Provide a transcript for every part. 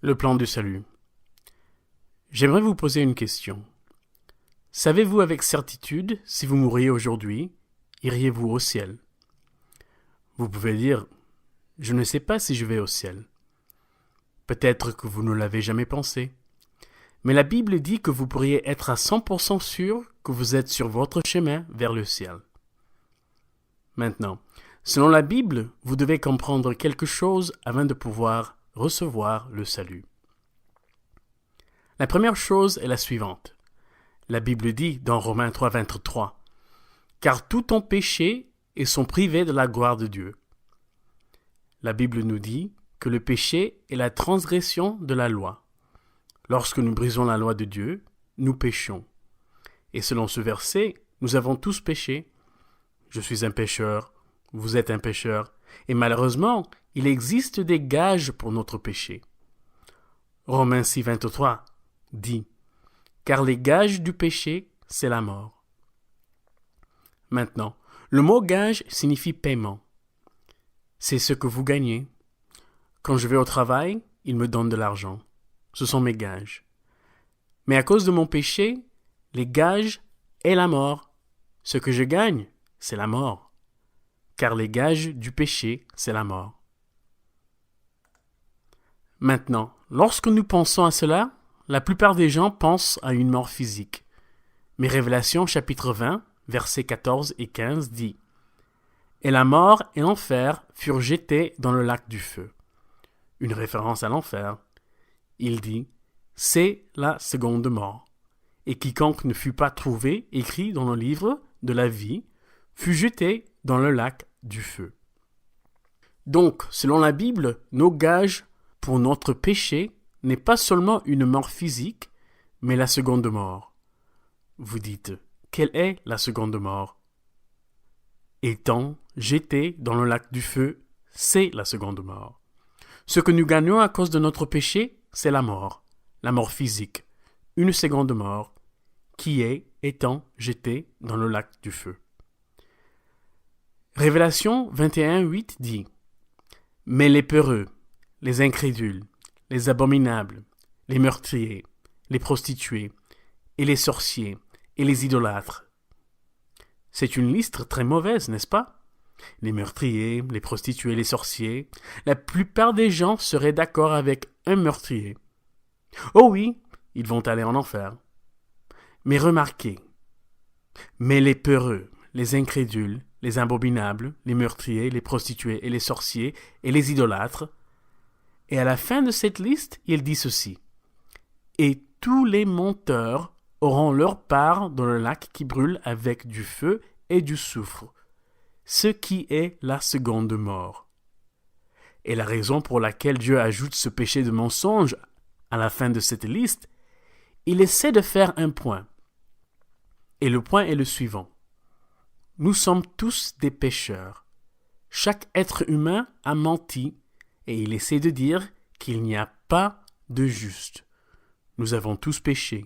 Le plan du salut. J'aimerais vous poser une question. Savez-vous avec certitude, si vous mouriez aujourd'hui, iriez-vous au ciel? Vous pouvez dire, je ne sais pas si je vais au ciel. Peut-être que vous ne l'avez jamais pensé. Mais la Bible dit que vous pourriez être à 100% sûr que vous êtes sur votre chemin vers le ciel. Maintenant, selon la Bible, vous devez comprendre quelque chose avant de pouvoir recevoir le salut. La première chose est la suivante. La Bible dit dans Romains 3, 23, « Car tous ont péché et sont privés de la gloire de Dieu. » La Bible nous dit que le péché est la transgression de la loi. Lorsque nous brisons la loi de Dieu, nous péchons. Et selon ce verset, nous avons tous péché. Je suis un pécheur, vous êtes un pécheur, et malheureusement, il existe des gages pour notre péché. Romains 6, 23 dit « Car les gages du péché, c'est la mort. » Maintenant, le mot gage signifie paiement. C'est ce que vous gagnez. Quand je vais au travail, ils me donnent de l'argent. Ce sont mes gages. Mais à cause de mon péché, les gages est la mort. Ce que je gagne, c'est la mort. Car les gages du péché, c'est la mort. Maintenant, lorsque nous pensons à cela, la plupart des gens pensent à une mort physique. Mais Révélation chapitre 20, versets 14 et 15 dit « Et la mort et l'enfer furent jetés dans le lac du feu. » Une référence à l'enfer. Il dit « C'est la seconde mort. Et quiconque ne fut pas trouvé écrit dans le livre de la vie fut jeté dans le lac du feu. » Donc, selon la Bible, nos gages pour notre péché n'est pas seulement une mort physique, mais la seconde mort. Vous dites, quelle est la seconde mort? Étant jeté dans le lac du feu, c'est la seconde mort. Ce que nous gagnons à cause de notre péché, c'est la mort physique, une seconde mort, qui est étant jeté dans le lac du feu. Révélation 21, 8 dit « Mais les peureux, les incrédules, les abominables, les meurtriers, les prostituées, et les sorciers, et les idolâtres. » C'est une liste très mauvaise, n'est-ce pas? Les meurtriers, les prostituées, les sorciers. La plupart des gens seraient d'accord avec un meurtrier. Oh oui, ils vont aller en enfer. Mais remarquez, mais les peureux, les incrédules, les abominables, les meurtriers, les prostituées et les sorciers et les idolâtres. Et à la fin de cette liste, il dit ceci. Et tous les menteurs auront leur part dans le lac qui brûle avec du feu et du soufre, ce qui est la seconde mort. Et la raison pour laquelle Dieu ajoute ce péché de mensonge à la fin de cette liste, il essaie de faire un point. Et le point est le suivant. Nous sommes tous des pécheurs. Chaque être humain a menti et il essaie de dire qu'il n'y a pas de juste. Nous avons tous péché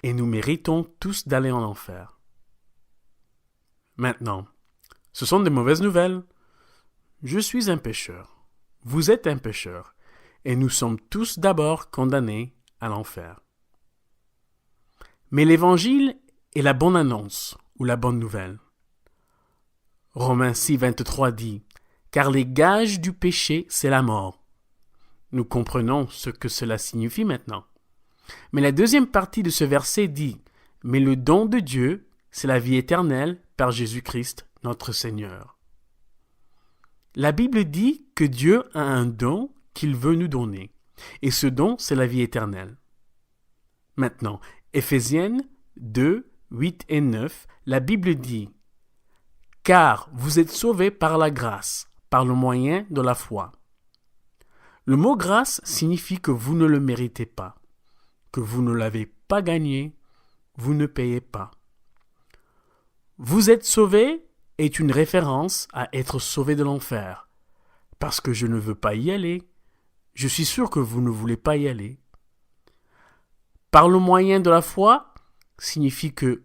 et nous méritons tous d'aller en enfer. Maintenant, ce sont des mauvaises nouvelles. Je suis un pécheur. Vous êtes un pécheur. Et nous sommes tous d'abord condamnés à l'enfer. Mais l'Évangile est la bonne annonce ou la bonne nouvelle. Romains 6, 23 dit « Car les gages du péché, c'est la mort. » Nous comprenons ce que cela signifie maintenant. Mais la deuxième partie de ce verset dit « Mais le don de Dieu, c'est la vie éternelle par Jésus-Christ, notre Seigneur. » La Bible dit que Dieu a un don qu'il veut nous donner. Et ce don, c'est la vie éternelle. Maintenant, Éphésiennes 2, 8 et 9, la Bible dit « Car vous êtes sauvés par la grâce, par le moyen de la foi. » Le mot grâce signifie que vous ne le méritez pas, que vous ne l'avez pas gagné, vous ne payez pas. Vous êtes sauvés est une référence à être sauvé de l'enfer, parce que je ne veux pas y aller. Je suis sûr que vous ne voulez pas y aller. Par le moyen de la foi signifie que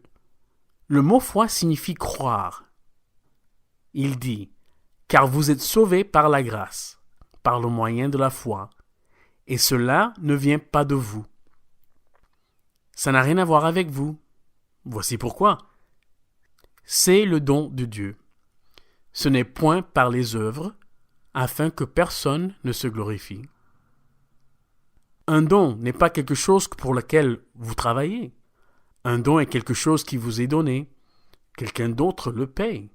le mot foi signifie croire. Il dit « Car vous êtes sauvés par la grâce, par le moyen de la foi. et cela ne vient pas de vous. Ça n'a rien à voir avec vous. Voici pourquoi. C'est le don de Dieu. Ce n'est point par les œuvres, afin que personne ne se glorifie. Un don n'est pas quelque chose pour lequel vous travaillez. Un don est quelque chose qui vous est donné. Quelqu'un d'autre le paye.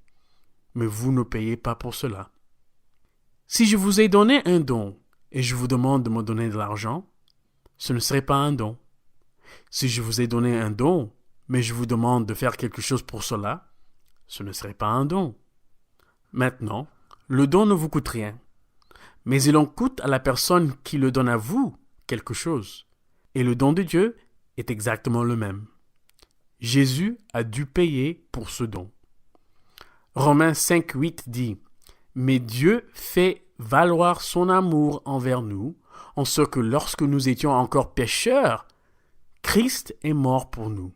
Mais vous ne payez pas pour cela. Si je vous ai donné un don et je vous demande de me donner de l'argent, ce ne serait pas un don. Si je vous ai donné un don, mais je vous demande de faire quelque chose pour cela, ce ne serait pas un don. Maintenant, le don ne vous coûte rien, mais il en coûte à la personne qui le donne à vous quelque chose. Et le don de Dieu est exactement le même. Jésus a dû payer pour ce don. Romains 5:8 dit « Mais Dieu fait valoir son amour envers nous, en ce que lorsque nous étions encore pécheurs, Christ est mort pour nous. »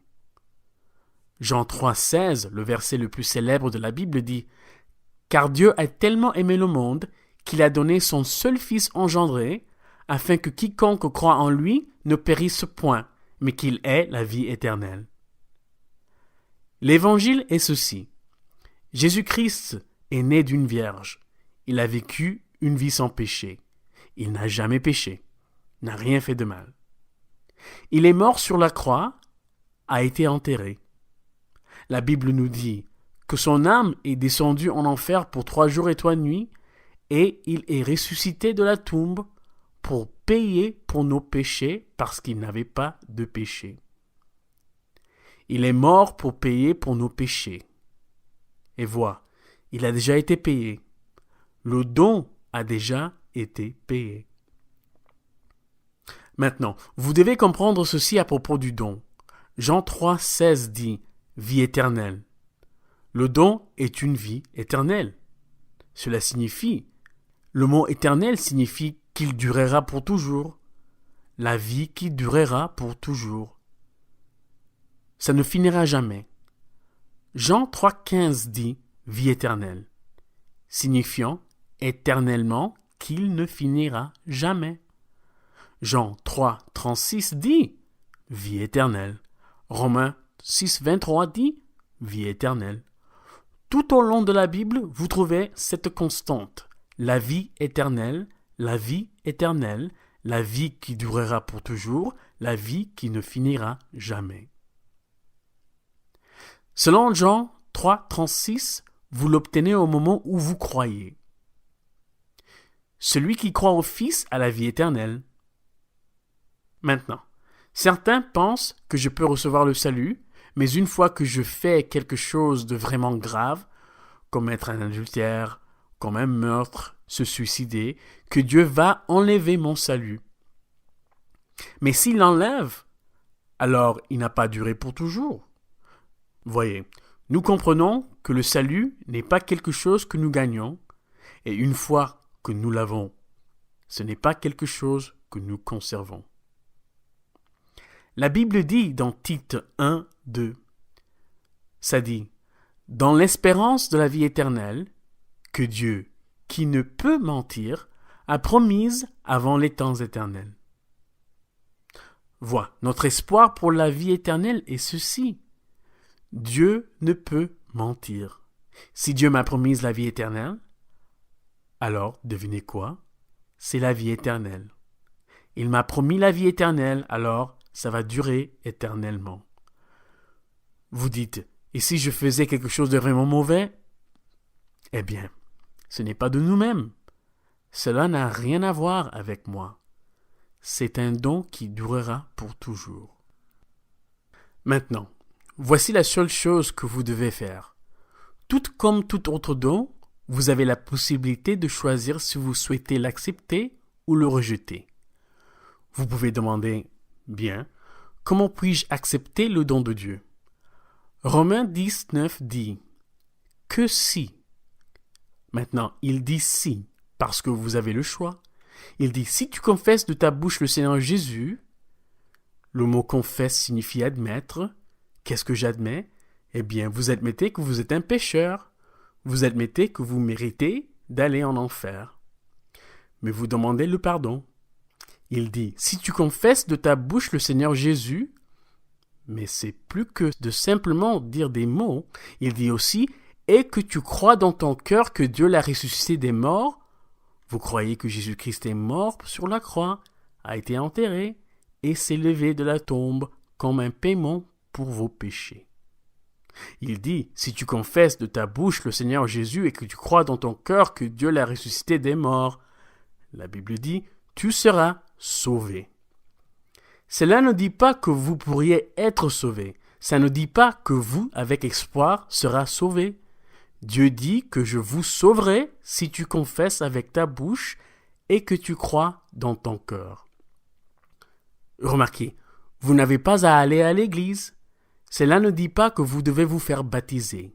Jean 3:16, le verset le plus célèbre de la Bible, dit « Car Dieu a tellement aimé le monde qu'il a donné son seul Fils engendré, afin que quiconque croit en lui ne périsse point, mais qu'il ait la vie éternelle. » L'Évangile est ceci. Jésus-Christ est né d'une vierge. Il a vécu une vie sans péché. Il n'a jamais péché, n'a rien fait de mal. Il est mort sur la croix, a été enterré. La Bible nous dit que son âme est descendue en enfer pour 3 jours et 3 nuits, et il est ressuscité de la tombe pour payer pour nos péchés parce qu'il n'avait pas de péché. Il est mort pour payer pour nos péchés. Et voilà, il a déjà été payé. Le don a déjà été payé. Maintenant, vous devez comprendre ceci à propos du don. Jean 3:16 dit « Vie éternelle ». Le don est une vie éternelle. Cela signifie, le mot éternel signifie qu'il durera pour toujours. La vie qui durera pour toujours. Ça ne finira jamais. Jean 3:15 dit « Vie éternelle », signifiant éternellement qu'il ne finira jamais. Jean 3:36 dit « Vie éternelle ». Romains 6:23 dit « Vie éternelle ». Tout au long de la Bible, vous trouvez cette constante. La vie éternelle, la vie éternelle, la vie qui durera pour toujours, la vie qui ne finira jamais. Selon Jean 3:36, vous l'obtenez au moment où vous croyez. Celui qui croit au Fils a la vie éternelle. Maintenant, certains pensent que je peux recevoir le salut, mais une fois que je fais quelque chose de vraiment grave, commettre un adultère, comme un meurtre, se suicider, que Dieu va enlever mon salut. Mais s'il l'enlève, alors il n'a pas duré pour toujours. Voyez, nous comprenons que le salut n'est pas quelque chose que nous gagnons, et une fois que nous l'avons, ce n'est pas quelque chose que nous conservons. La Bible dit dans Tite 1:2, ça dit « Dans l'espérance de la vie éternelle, que Dieu, qui ne peut mentir, a promise avant les temps éternels. » Voilà, notre espoir pour la vie éternelle est ceci. Dieu ne peut mentir. Si Dieu m'a promis la vie éternelle, alors, devinez quoi? C'est la vie éternelle. Il m'a promis la vie éternelle, alors ça va durer éternellement. Vous dites, et si je faisais quelque chose de vraiment mauvais? Eh bien, ce n'est pas de nous-mêmes. Cela n'a rien à voir avec moi. C'est un don qui durera pour toujours. Maintenant, voici la seule chose que vous devez faire. Tout comme tout autre don, vous avez la possibilité de choisir si vous souhaitez l'accepter ou le rejeter. Vous pouvez demander, bien, comment puis-je accepter le don de Dieu? Romains 10:9 dit, que si. Maintenant, il dit si, parce que vous avez le choix. Il dit, si tu confesses de ta bouche le Seigneur Jésus, le mot confesse signifie admettre. Qu'est-ce que j'admets? Eh bien, vous admettez que vous êtes un pécheur. Vous admettez que vous méritez d'aller en enfer. Mais vous demandez le pardon. Il dit, si tu confesses de ta bouche le Seigneur Jésus, mais c'est plus que de simplement dire des mots, il dit aussi, et que tu crois dans ton cœur que Dieu l'a ressuscité des morts, vous croyez que Jésus-Christ est mort sur la croix, a été enterré et s'est levé de la tombe comme un paiement pour vos péchés. Il dit, si tu confesses de ta bouche le Seigneur Jésus et que tu crois dans ton cœur que Dieu l'a ressuscité des morts, la Bible dit, tu seras sauvé. Cela ne dit pas que vous pourriez être sauvé. Ça ne dit pas que vous, avec espoir, serez sauvés. Dieu dit que je vous sauverai si tu confesses avec ta bouche et que tu crois dans ton cœur. Remarquez, vous n'avez pas à aller à l'église. Cela ne dit pas que vous devez vous faire baptiser.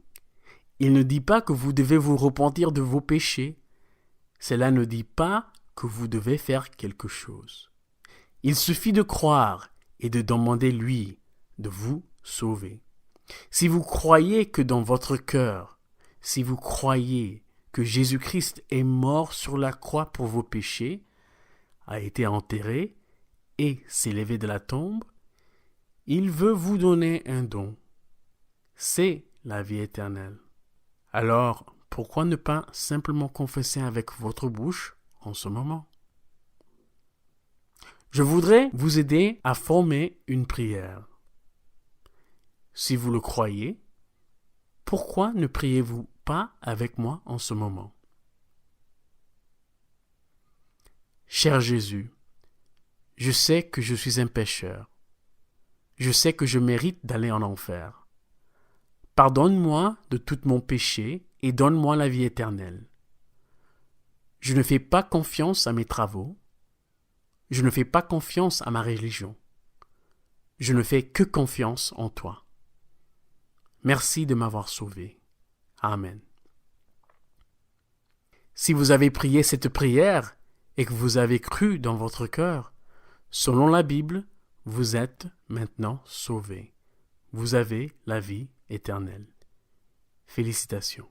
Il ne dit pas que vous devez vous repentir de vos péchés. Cela ne dit pas que vous devez faire quelque chose. Il suffit de croire et de demander lui de vous sauver. Si vous croyez que dans votre cœur, si vous croyez que Jésus-Christ est mort sur la croix pour vos péchés, a été enterré et s'est levé de la tombe, il veut vous donner un don. C'est la vie éternelle. Alors, pourquoi ne pas simplement confesser avec votre bouche en ce moment? Je voudrais vous aider à former une prière. Si vous le croyez, pourquoi ne priez-vous pas avec moi en ce moment? Cher Jésus, je sais que je suis un pécheur. Je sais que je mérite d'aller en enfer. Pardonne-moi de tout mon péché et donne-moi la vie éternelle. Je ne fais pas confiance à mes travaux. Je ne fais pas confiance à ma religion. Je ne fais que confiance en toi. Merci de m'avoir sauvé. Amen. Si vous avez prié cette prière et que vous avez cru dans votre cœur, selon la Bible, vous êtes maintenant sauvé. Vous avez la vie éternelle. Félicitations.